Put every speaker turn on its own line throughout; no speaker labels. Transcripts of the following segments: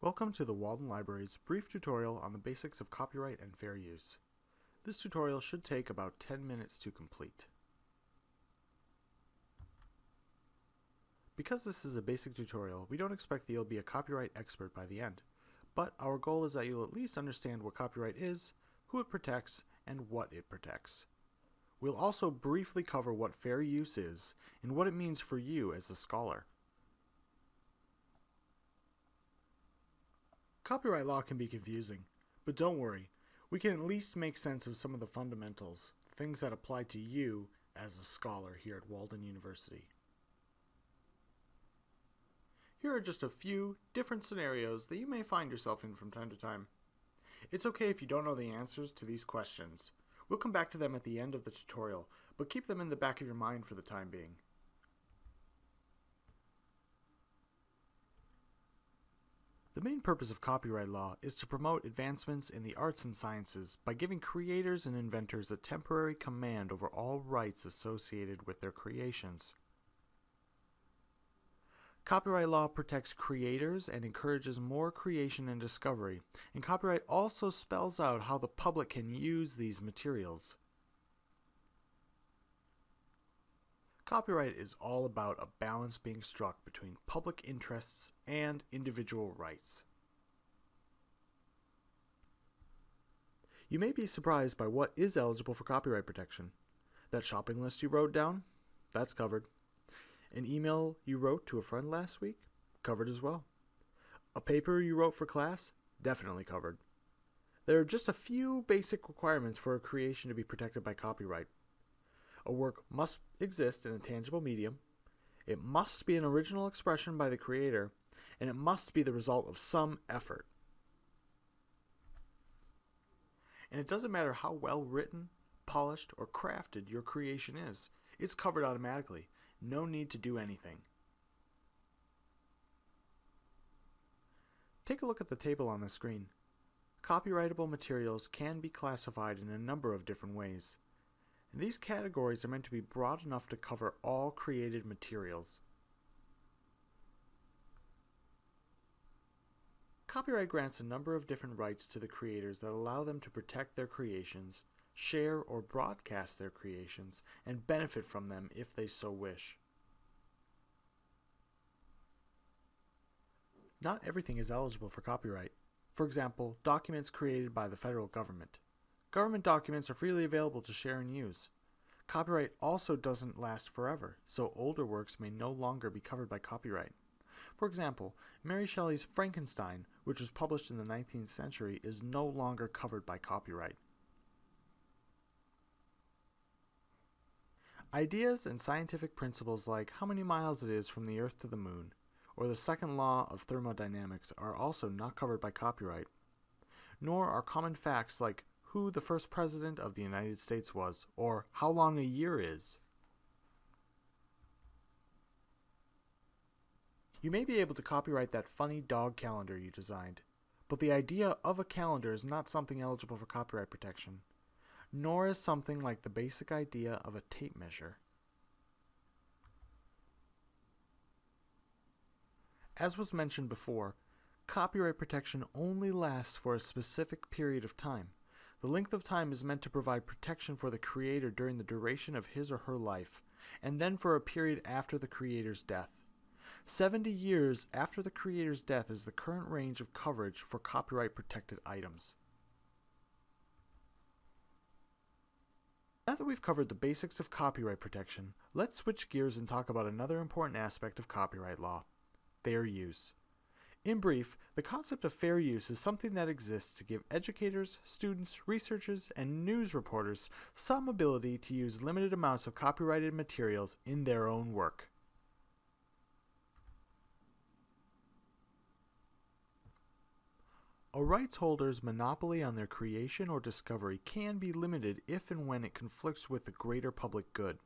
Welcome to the Walden Library's brief tutorial on the basics of copyright and fair use. This tutorial should take about 10 minutes to complete. Because this is a basic tutorial, we don't expect that you'll be a copyright expert by the end, but our goal is that you'll at least understand what copyright is, who it protects, and what it protects. We'll also briefly cover what fair use is and what it means for you as a scholar. Copyright law can be confusing, but don't worry, we can at least make sense of some of the fundamentals, things that apply to you as a scholar here at Walden University. Here are just a few different scenarios that you may find yourself in from time to time. It's okay if you don't know the answers to these questions. We'll come back to them at the end of the tutorial, but keep them in the back of your mind for the time being. The main purpose of copyright law is to promote advancements in the arts and sciences by giving creators and inventors a temporary command over all rights associated with their creations. Copyright law protects creators and encourages more creation and discovery, and copyright also spells out how the public can use these materials. Copyright is all about a balance being struck between public interests and individual rights. You may be surprised by what is eligible for copyright protection. That shopping list you wrote down? That's covered. An email you wrote to a friend last week? Covered as well. A paper you wrote for class? Definitely covered. There are just a few basic requirements for a creation to be protected by copyright. A work must exist in a tangible medium, it must be an original expression by the creator, and it must be the result of some effort. And it doesn't matter how well written, polished, or crafted your creation is, it's covered automatically. No need to do anything. Take a look at the table on the screen. Copyrightable materials can be classified in a number of different ways. And these categories are meant to be broad enough to cover all created materials. Copyright grants a number of different rights to the creators that allow them to protect their creations, share or broadcast their creations, and benefit from them if they so wish. Not everything is eligible for copyright. For example, documents created by the federal government. Government documents are freely available to share and use. Copyright also doesn't last forever, so older works may no longer be covered by copyright. For example, Mary Shelley's Frankenstein, which was published in the 19th century, is no longer covered by copyright. Ideas and scientific principles like how many miles it is from the Earth to the Moon, or the second law of thermodynamics are also not covered by copyright. Nor are common facts like who the first president of the United States was, or how long a year is. You may be able to copyright that funny dog calendar you designed, but the idea of a calendar is not something eligible for copyright protection, nor is something like the basic idea of a tape measure. As was mentioned before, copyright protection only lasts for a specific period of time. The length of time is meant to provide protection for the creator during the duration of his or her life, and then for a period after the creator's death. 70 years after the creator's death is the current range of coverage for copyright-protected items. Now that we've covered the basics of copyright protection, let's switch gears and talk about another important aspect of copyright law: fair use. In brief, the concept of fair use is something that exists to give educators, students, researchers, and news reporters some ability to use limited amounts of copyrighted materials in their own work. A rights holder's monopoly on their creation or discovery can be limited if and when it conflicts with the greater public good.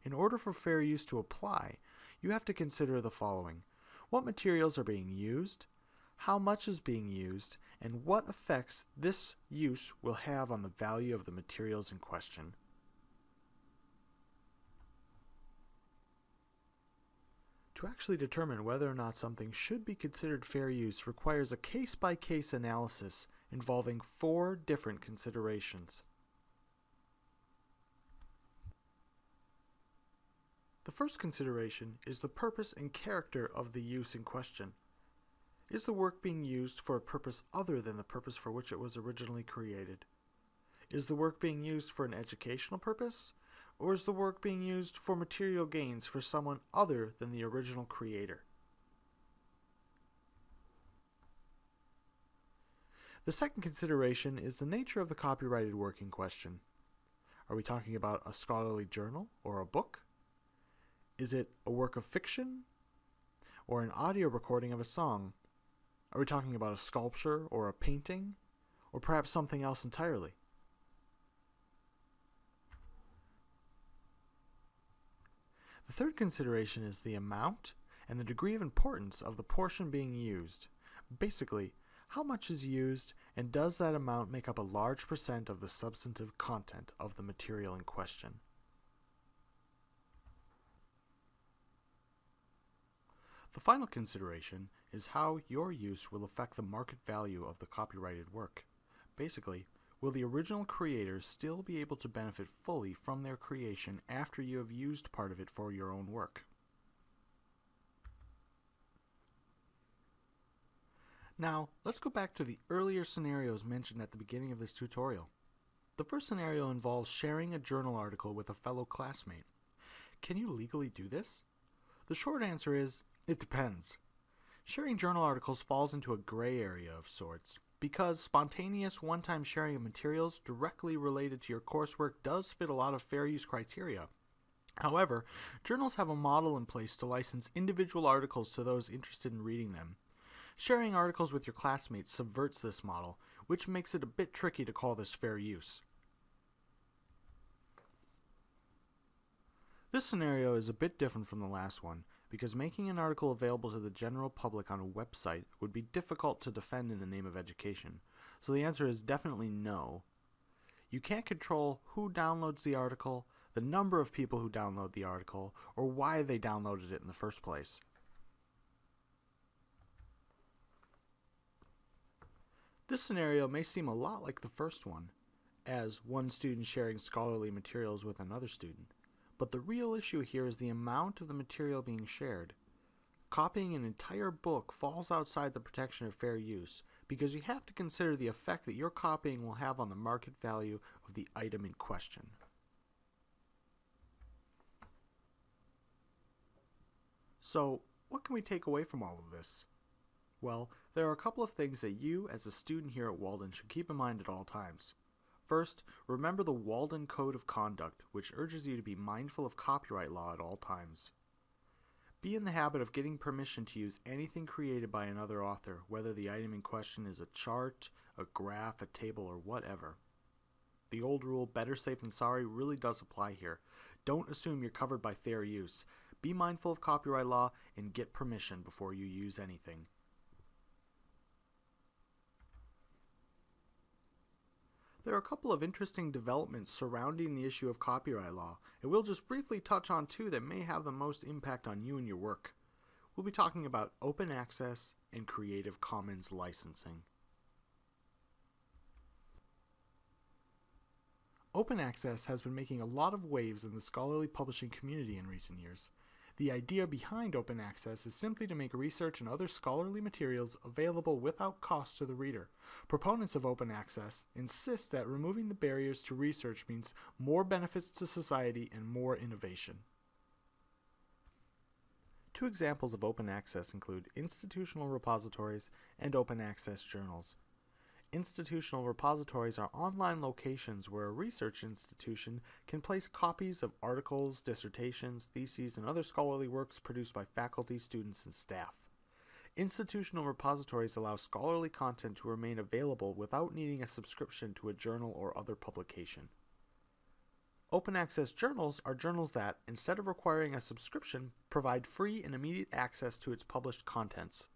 In order for fair use to apply, you have to consider the following: what materials are being used, how much is being used, and what effects this use will have on the value of the materials in question. To actually determine whether or not something should be considered fair use requires a case-by-case analysis involving 4 different considerations. The first consideration is the purpose and character of the use in question. Is the work being used for a purpose other than the purpose for which it was originally created? Is the work being used for an educational purpose? Or is the work being used for material gains for someone other than the original creator? The second consideration is the nature of the copyrighted work in question. Are we talking about a scholarly journal or a book? Is it a work of fiction or an audio recording of a song? Are we talking about a sculpture or a painting or perhaps something else entirely? The third consideration is the amount and the degree of importance of the portion being used. Basically, how much is used, and does that amount make up a large percent of the substantive content of the material in question? The final consideration is how your use will affect the market value of the copyrighted work. Basically, will the original creators still be able to benefit fully from their creation after you have used part of it for your own work? Now, let's go back to the earlier scenarios mentioned at the beginning of this tutorial. The first scenario involves sharing a journal article with a fellow classmate. Can you legally do this? The short answer is, it depends. Sharing journal articles falls into a gray area of sorts, because spontaneous one-time sharing of materials directly related to your coursework does fit a lot of fair use criteria. However, journals have a model in place to license individual articles to those interested in reading them. Sharing articles with your classmates subverts this model, which makes it a bit tricky to call this fair use. This scenario is a bit different from the last one, because making an article available to the general public on a website would be difficult to defend in the name of education. So the answer is definitely no. You can't control who downloads the article, the number of people who download the article, or why they downloaded it in the first place. This scenario may seem a lot like the first one, as one student sharing scholarly materials with another student. But the real issue here is the amount of the material being shared. Copying an entire book falls outside the protection of fair use, because you have to consider the effect that your copying will have on the market value of the item in question. So, what can we take away from all of this? Well, there are a couple of things that you, as a student here at Walden, should keep in mind at all times. First, remember the Walden Code of Conduct, which urges you to be mindful of copyright law at all times. Be in the habit of getting permission to use anything created by another author, whether the item in question is a chart, a graph, a table, or whatever. The old rule, better safe than sorry, really does apply here. Don't assume you're covered by fair use. Be mindful of copyright law and get permission before you use anything. There are a couple of interesting developments surrounding the issue of copyright law, and we'll just briefly touch on 2 that may have the most impact on you and your work. We'll be talking about open access and Creative Commons licensing. Open access has been making a lot of waves in the scholarly publishing community in recent years. The idea behind open access is simply to make research and other scholarly materials available without cost to the reader. Proponents of open access insist that removing the barriers to research means more benefits to society and more innovation. 2 examples of open access include institutional repositories and open access journals. Institutional repositories are online locations where a research institution can place copies of articles, dissertations, theses, and other scholarly works produced by faculty, students, and staff. Institutional repositories allow scholarly content to remain available without needing a subscription to a journal or other publication. Open access journals are journals that, instead of requiring a subscription, provide free and immediate access to its published contents.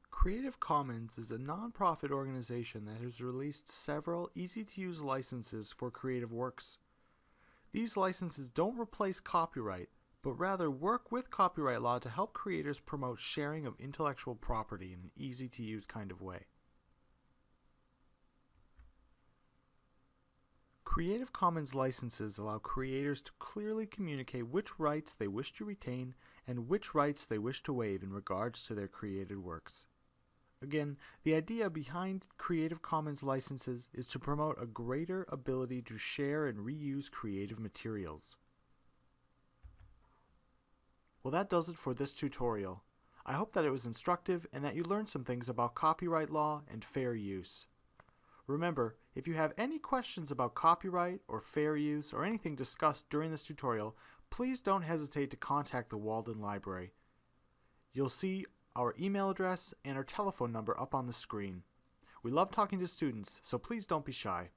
Creative Commons is a non-profit organization that has released several easy-to-use licenses for creative works. These licenses don't replace copyright, but rather work with copyright law to help creators promote sharing of intellectual property in an easy-to-use kind of way. Creative Commons licenses allow creators to clearly communicate which rights they wish to retain and which rights they wish to waive in regards to their created works. Again, the idea behind Creative Commons licenses is to promote a greater ability to share and reuse creative materials. Well, that does it for this tutorial. I hope that it was instructive and that you learned some things about copyright law and fair use. Remember, if you have any questions about copyright or fair use or anything discussed during this tutorial, please don't hesitate to contact the Walden Library. You'll see our email address and our telephone number up on the screen. We love talking to students, so please don't be shy.